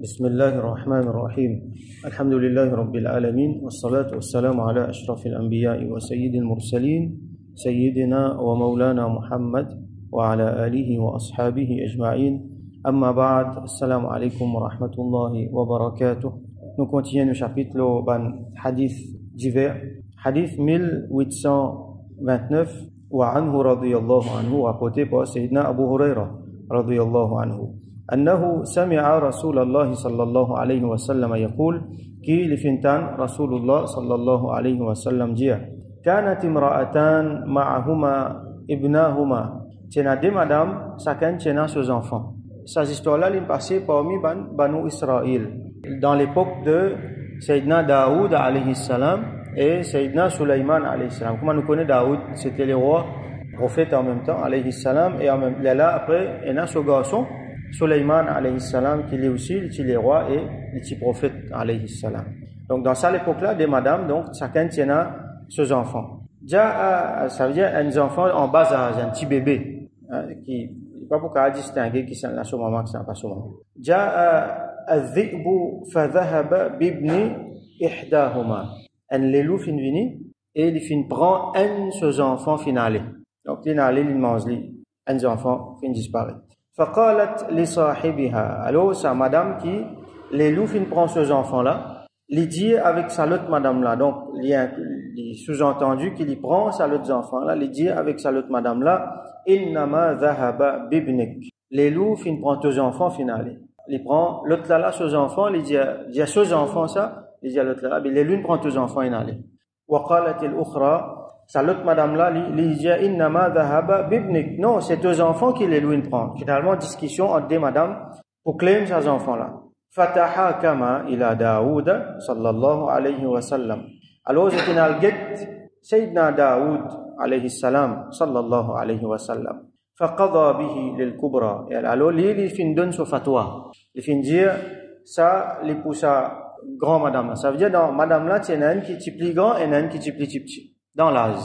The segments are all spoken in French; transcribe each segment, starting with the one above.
بسم الله الرحمن الرحيم الحمد لله رب العالمين والصلاة والسلام على أشرف الأنبياء وسيد المرسلين سيدنا ومولانا محمد وعلى آله وأصحابه أجمعين أما بعد السلام عليكم ورحمة الله وبركاته. Nous continuons le chapitre ban hadith divers, hadith 1829 وعنه رضي الله عنه rapporté par سيدنا أبو هريرة رضي الله عنه أنه سمع رسول الله صلى الله عليه وسلم يقول كي لفنتان رسول الله صلى الله عليه وسلم جيا كانت امرأتان معهما ابناهما تنا deux madame chacun tena ses enfants. Ces histoires-là sont passées parmi Banu Israël dans l'époque de Sayyidina Daoud alayhi salam et Sayyidina Sulaiman alayhi salam. Comment nous connaissons Daoud? C'était les rois prophètes en même temps alayhi salam, et en même là après il y a ce garçon Sulaiman alayhi salam qui est aussi les rois et les petits prophètes alayhi salam. Donc dans cette époque-là, des madames, donc chacun tient ses enfants. Déjà, ça veut dire un enfant en bas âge, un petit bébé, qui pas pour qu'à distinguer qui sont là sur maman, qui sont pas sur maman. جاء الذئب فذهب بابن إحداهما. Un lélou fin vini et il fin prend un de ses enfants finalé. Donc il n'a il mange lui, un des enfants fin disparaît. فقالت لصاحبها. Alors sa madame qui les loups fin prend ces enfants là, il dit avec sa l'autre madame là, donc il y a sous-entendu qu'il y prend sa l'autre enfant là, il dit avec sa l'autre madame là, innama dhahaba bibnik. Les loups fin prend tes enfants finalés. Il prend l'autre là ses enfants, il dit il y a ses enfants ça, il dit à l'autre là, les loups prend tes enfants finalés. وقالت الأخرى. Ça l'autre madame là, il dit innama dhahaba bibnik. Non, c'est deux enfants qui les louent prendre. Finalement, discussion entre deux madames pour claimer ces enfants là. Fatahakama ila Daoud sallallahu alayhi wa sallam. Alors je final get Sayyidina Daoud alayhi salam sallallahu alayhi wa sallam. Faqada bihi lil kubra. Alors il fin donne son fatwa. Il fin dire ça les poussa grand madame. Ça veut dire dans madame là, il y en a un qui est plus grand et un qui est plus petit. Dans l'âge.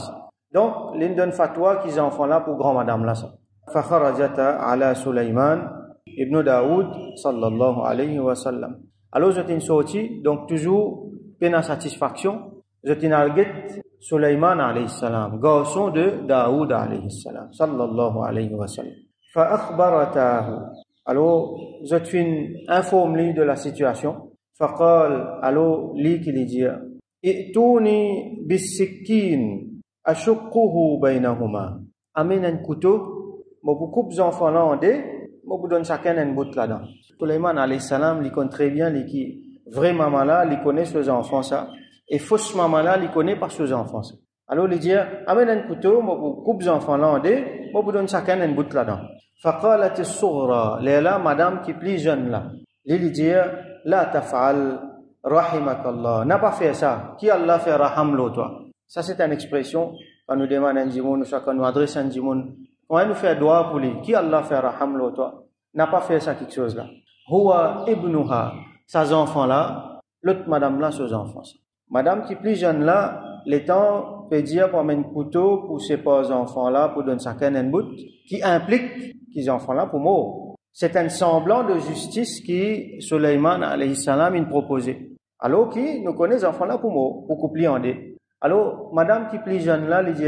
Donc, l'une donne fatwa qu'ils enfants là pour grand madame là ça. Fakharajata ala Sulaiman ibn Daoud sallallahu alayhi wa sallam. Alors, je t'ai sorti, donc toujours, peine satisfaction, je t'ai narguet Sulaiman alayhi salam, garçon de Daoud alayhi salam, sallallahu alayhi wa sallam. Fa akhbaratahu. Alors, je t'ai informé de la situation. Faqal, alors, li qui lui dit, I'tuni bis-sikkin ashukkuhu baynahuma. Amène un couteau, moi vous coupe les enfants là en deux, moi vous donne chacun un bout là-dedans. Sulaiman alayhi salam, il connaît très bien les qui vrai maman là, il connaît ses enfants ça, et fausse maman là, il connaît pas ses enfants ça. Alors il dit amène un couteau, moi vous coupe les enfants là en deux, moi vous donne chacun un bout là-dedans. Faqalat as-sughra, là madame qui plus jeune là. Il dit la taf'al rahimakallah, n'a pas fait ça. Qui Allah fait rahamlo toi? Ça c'est une expression quand nous demandons un djimoun, quand nous adressons un djimoun, quand nous fait doigt pour lui. Qui Allah fait rahamlo toi? N'a pas fait ça quelque chose là. Huwa ibnuha, ses enfants là, l'autre madame là ses enfants. Madame qui plus jeune là, les temps peut dire pour mettre un couteau pour ses pas enfants là pour donner chacun un bout, qui implique qu'ils enfants là pour mort. C'est un semblant de justice qui Sulaiman alayhi salam il proposait. Alors qui nous connaît les enfants là pour moi, pour coupler en deux. Alors madame qui plus jeune là, il dit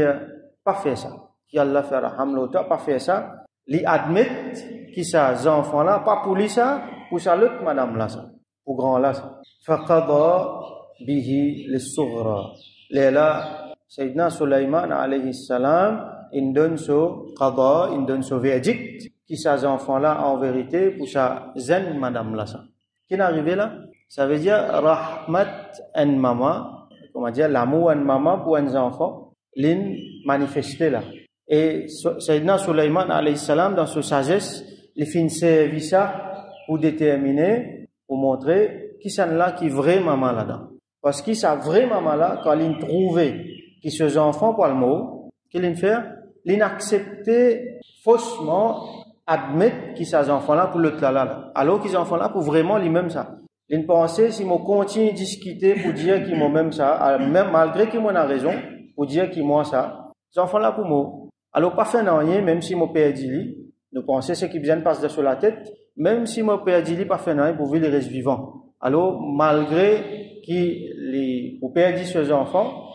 pas faire ça. Qui Allah fait raham l'autre, pas faire ça. Il admet qui ça ces enfants là pas pour lui ça, pour ça l'autre madame là ça, pour grand là ça. Faqada bihi lis-sughra. Là Sayyidina Sulaiman alayhi salam il donne ce qada, il donne ce verdict qui ces enfants là en vérité pour ça zen madame là ça. Qui est arrivé là? Ça veut dire rahmat en maman, comment dire l'amour en maman pour un enfant, l'in manifesté là. Et Sayyidina Sulaiman alayhi salam dans sa sagesse, il fin servi ça pour déterminer, pour montrer qui sont là qui vrai maman là-dedans. Parce qu'il sa vraie maman là quand il trouvait qui ces enfants pour le mot, qu'il fait, il acceptait faussement admettre qui ces enfants là pour l'autre là. Alors qu'ils enfants là pour vraiment lui-même ça. Il pensait si moi continue à discuter pour dire qu'ils m'ont même ça, même malgré qu'ils m'ont raison pour dire qu'ils m'ont ça, ces enfants là pour moi. Alors pas faire rien même si mon père dit lui, nous pensons ce qui vient de passer sur la tête, même si mon père dit, il pas fait rien pour vivre les restes vivants. Alors, malgré qu'il, pour père dit ses enfants,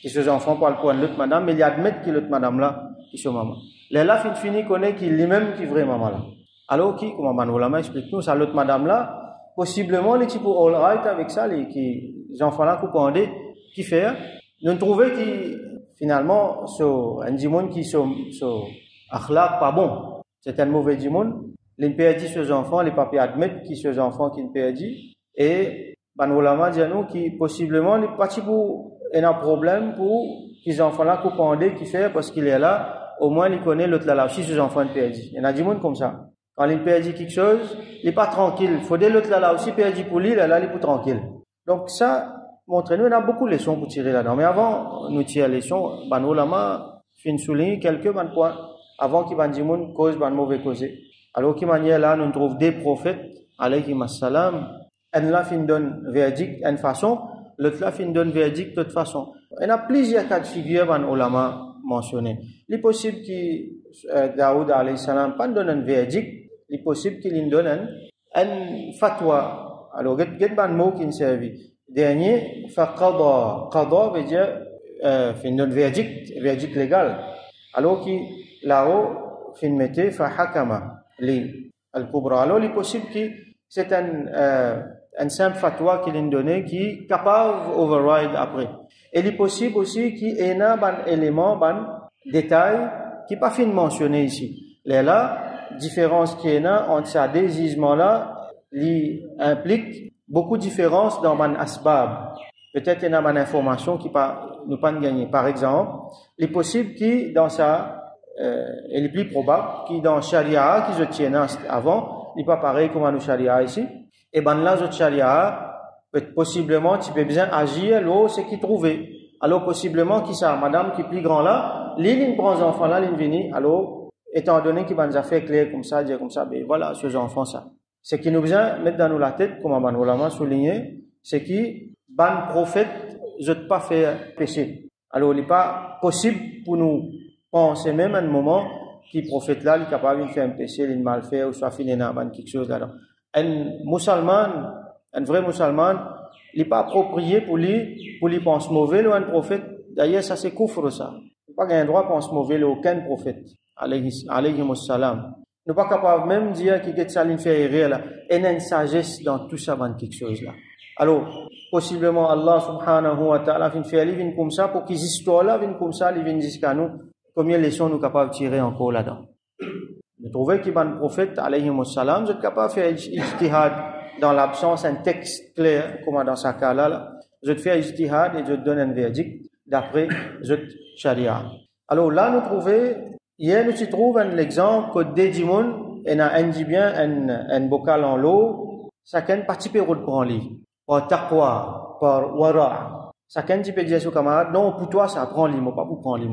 que ses enfants parlent pour l'autre madame, mais il admet que l'autre madame là, qui est maman. Là, fini connaît qu'il lui-même qui est vrai maman là. Alors, comment Manon explique-nous, ça l'autre madame là, possiblement, les types all right avec ça, les enfants là, coupandés, qui fait, nous trouvons que, finalement, un dimon qui akhlaq pas bon. C'est un mauvais dimon. Les pères dit ses enfants, les papiers admettent qu'ils ses enfants qui ne père dit. Et, ulama dit à nous qui, possiblement, les partis pour, il y a un problème pour qu'ils enfants là, coupandés, qui fait, parce qu'il est là, au moins, il connaît l'autre là, aussi ses enfants ne père dit. Il y en a du monde comme ça. Quand il père dit quelque chose, il n'est pas tranquille. Il faut dire l'autre là aussi père dit pour lui, là, il est plus tranquille. Donc, ça, montrez-nous, il y a beaucoup de leçons pour tirer là-dedans. Mais avant, nous tirer les leçons, ulama, fin souligner quelques points, avant qu'il y ait des cause, mauvais cause. Alors, qui manière là, nous trouvons des prophètes, alayhi salam, un là fin donne verdict, une façon, l'autre là fin donne verdict de toute façon. Il y a plusieurs cas de figure, ulama mentionné. Il est possible que Daoud alayhi salam pas donne un verdict, il est possible qu'il donne un fatwa. Alors, il y a un mot qui nous servi. Dernier, faqada. Qada veut dire, fin donne verdict légal. Alors, qui, là-haut, fin mette, fahakama. Al-kubra. Alors, il est possible que c'est un simple fatwa qu'il a donné qui est capable d'override après. Et il est possible aussi qu'il y ait un élément, un détail qui n'est pas fin mentionné ici. Là, différence qu'il y a entre ces deux gisements-là, il implique beaucoup de différences dans un asbab. Peut-être qu'il y a une information qui ne pas gagner. Par exemple, il est possible que dans ça, il est plus probable que dans Sharia, qui se tient avant, il n'est pas pareil comme dans Sharia ici. Et ben là, dans Sharia, possiblement, tu peux bien agir, là, c'est qui trouvé. Alors, possiblement, qui ça, madame qui est plus grand là, l'île prend les enfants là, l'île vient, alors, étant donné qu'il va nous faire clair comme ça, dire comme ça, ben voilà, ces enfants ça. Ce qui nous vient mettre dans nous la tête, comme on l'a souligné, c'est que, ban prophète, je ne pas fait péché. Alors, il n'est pas possible pour nous penser même à un moment qui prophète là, il est capable de faire un péché, il mal fait, ou soit fini dans quelque chose là-dedans. Un vrai musulman, il n'est pas approprié pour lui penser mauvais, ou un prophète. D'ailleurs, ça c'est kufr, ça. Il n'a pas un droit de penser mauvais, aucun prophète. Alayhi salam. Nous pas capable même de dire qu'il y a ça fait erreur là. Il y a une sagesse dans tout ça, dans quelque chose là. Alors, possiblement, Allah subhanahu wa ta'ala vient faire, il vient comme ça, pour qu'ils histoires là, viennent comme ça, ils viennent jusqu'à nous. Combien de leçons nous capables de tirer encore là-dedans? Vous trouvez qu'il y a un prophète, alayhi salam, vous êtes capable de faire ijtihad dans l'absence d'un texte clair, comme dans ce cas-là. Vous êtes fait ijtihad et je te donne un verdict d'après votre charia. Alors là, nous trouvons, hier, nous trouvons un exemple que des dimons, et un bien, un bocal en l'eau, chacun participe au prendre lit. Par taqwa, par wara. Chacun peut dire à son camarade, non, pour toi, ça prend lit, pas pour prendre lit.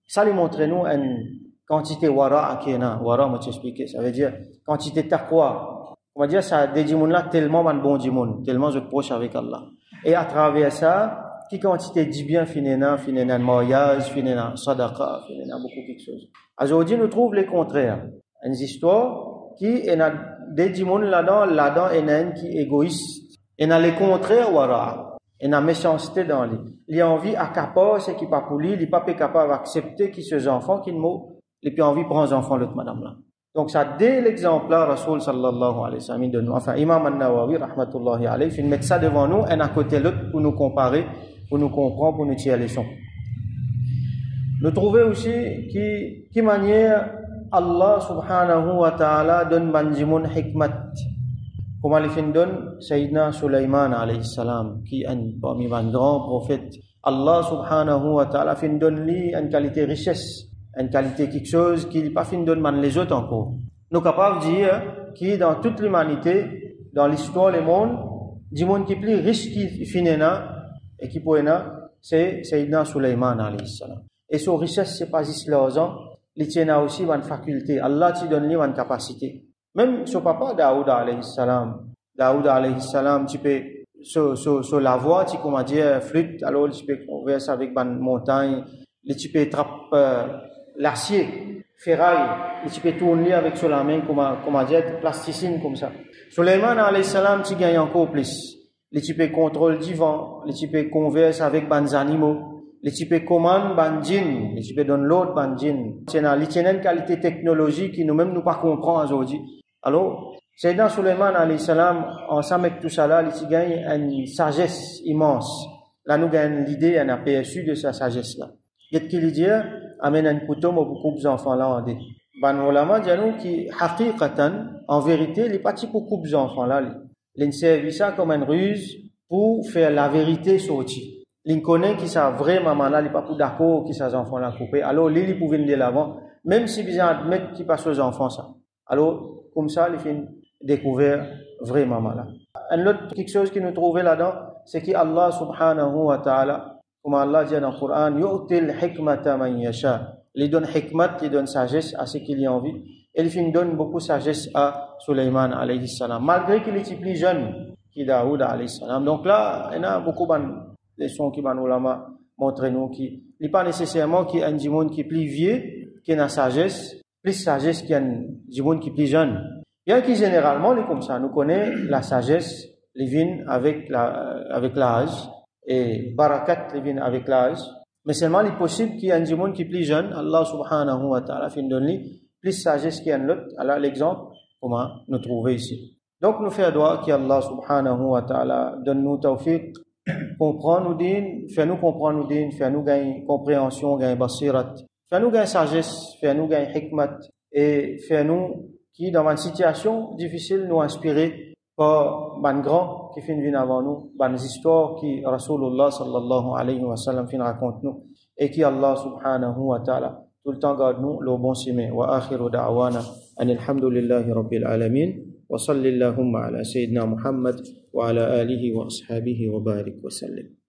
Ça, lui montre nous une quantité wara à Kena. Wara, moi, t'expliquer. Ça veut dire, quantité taqwa. On va dire, ça, des dimons là, tellement un bon dimon, tellement je proche avec Allah. Et à travers ça, qui quantité dit bien, finena, mariage, finena, sadaqa, finena, beaucoup quelque chose. Aujourd'hui, nous trouvons les contraires. Une histoire qui est des dimons là-dedans, il y a qui est égoïste. Il y a les contraires, wara. Il y a méchanceté dans lui. Il a envie à capable, c'est qui pas pour lui, il n'est pas capable d'accepter qu'il ses enfants, qu'il mot, et puis envie de prendre les enfants, l'autre madame là. Donc, ça, dès l'exemple là, Rasoul sallallahu alayhi wa sallam, de nous, enfin, Imam al-Nawawi, rahmatullahi alayhi, il met ça devant nous, un à côté l'autre, pour nous comparer, pour nous comprendre, pour nous tirer les leçons. Nous trouvons aussi qui manière Allah subhanahu wa ta'ala donne manjimoun hikmat. Comment il fait donne Sayyidina Sulaiman alayhi salam, qui est parmi les grands prophètes. Allah subhanahu wa ta'ala fait donne lui une qualité richesse, une qualité quelque chose qui n'est pas fait donne les autres encore. Nous sommes capables de dire que dans toute l'humanité, dans l'histoire du monde, du monde qui est plus riche qui finit et qui pourrait c'est Sayyidina Sulaiman alayhi salam. Et son richesse, c'est pas juste l'argent, il tient aussi une faculté. Allah te donne lui une capacité. Même son papa Daoud alayhi salam, tu peux sur la voie, tu comment dire flûte, alors tu peux converser avec une montagne, tu peux attraper l'acier, ferraille, tu peux tourner avec sur la main, comme on dit, plasticine comme ça. Suleiman alayhi salam, tu gagnes encore plus. Tu peux contrôler du vent, tu peux converser avec les animaux, tu peux commander les djinns, tu peux donner l'autre les djinns. C'est une qualité technologique qui nous-mêmes nous pas comprendre aujourd'hui. Alors, Sayyidina Suleiman alayhi salam, ensemble avec tout ça là, il gagne une sagesse immense. Là, nous gagnons l'idée, un aperçu de sa sagesse là. Qu'est-ce qu'il dit? Amène un couteau, mais beaucoup d'enfants là, on dit. Ban ulama dit nous qui, haqiqatan, en vérité, les petits beaucoup d'enfants là, ils servent ça comme une ruse pour faire la vérité sortir. Ils connaissent qui ça vraiment là, ils pas pour d'accord qui ces enfants là coupés. Alors, ils pouvaient venir de l'avant, même si ils admettent qu'ils passent aux enfants ça. Alors, comme ça, ils finissent découvert vraiment malin. Un autre quelque chose qui nous trouvait là-dedans, c'est qu'Allah subhanahu wa ta'ala, comme Allah dit dans le Coran, yu'til hikmata man yasha. Il donne hikmat, il donne sagesse à ceux qui y a envie. Et il donne beaucoup de sagesse à Suleiman alayhi salam. Malgré qu'il était plus jeune que Daoud alayhi salam. Donc là, il y a beaucoup de leçons qui nous montrent nous qui n'est pas nécessairement qu'il y a un monde qui est plus vieux, qui a une sagesse, plus sagesse qu'il y a un monde qui est plus jeune. Bien que généralement, les comme ça, nous connaissons la sagesse, les vins avec l'âge, et barakat, les vins avec l'âge. Mais seulement, il est possible qu'il y ait un monde qui est plus jeune, Allah subhanahu wa ta'ala fin donne plus sagesse qu'il y a un autre. Alors, l'exemple, comment nous trouver ici. Donc, nous faisons droit qu'Allah subhanahu wa ta'ala donne nous tawfiq, comprendre nous din, fait nous comprendre nous din, fait nous gagner compréhension, gagner basirat, fait nous gagner sagesse, fait nous gagner hikmat, et fait nous qui, dans une situation difficile, nous inspirer par les grands qui viennent avant nous, les histoires qui Rasulullah sallallahu alayhi wa sallam raconte nous, et qui Allah subhanahu wa ta'ala tout le temps garde nous le bon chemin. Wa akhiru da'wana alhamdulillahi rabbil alamin wa sallallahu ala sayyidina Muhammad wa ala alihi wa ashabihi wa barik wa sallim.